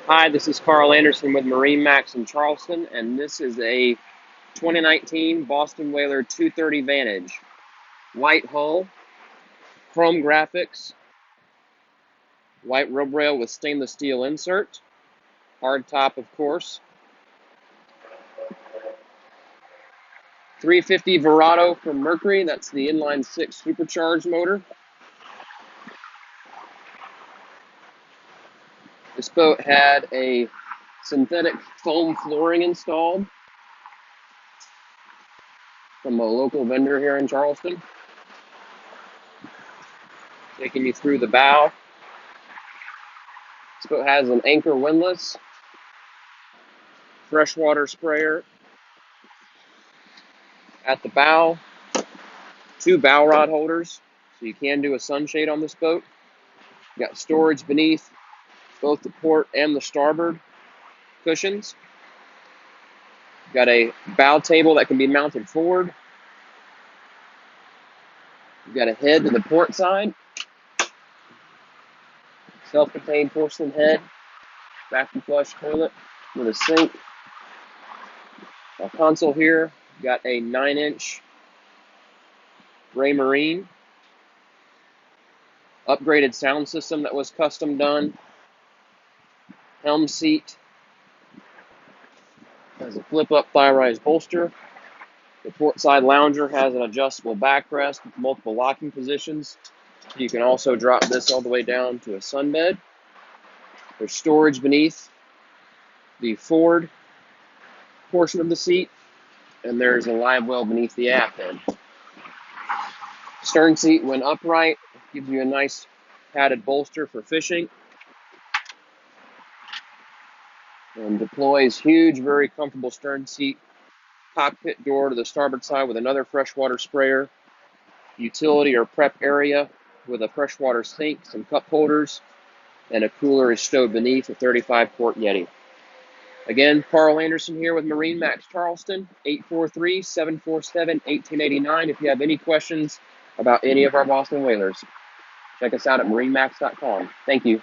Hi, this is Carl Anderson with MarineMax in Charleston, and this is a 2019 Boston Whaler 230 Vantage. White hull, chrome graphics, white rub rail with stainless steel insert, hard top of course, 350 Verado from Mercury, that's the inline 6 supercharged motor. This boat had a synthetic foam flooring installed from a local vendor here in Charleston. Taking you through the bow. This boat has an anchor windlass, freshwater sprayer at the bow, 2 bow rod holders, so you can do a sunshade on this boat. You got storage beneath both the port and the starboard cushions. You got a bow table that can be mounted forward. You got a head to the port side, self-contained porcelain head, vacuum flush toilet with a sink. A console here, got a 9-inch Raymarine upgraded sound system that was custom done. Helm seat has a flip-up thigh-rise bolster. The port side lounger has an adjustable backrest with multiple locking positions. You can also drop this all the way down to a sunbed. There's storage beneath the forward portion of the seat, and there's a live well beneath the aft end. Stern seat, when upright, gives you a nice padded bolster for fishing, and deploys huge, very comfortable stern seat. Cockpit door to the starboard side with another freshwater sprayer, utility or prep area with a freshwater sink, some cup holders, and a cooler is stowed beneath a 35-quart Yeti. Again, Carl Anderson here with MarineMax Charleston, 843-747-1889. If you have any questions about any of our Boston Whalers, check us out at marinemax.com. Thank you.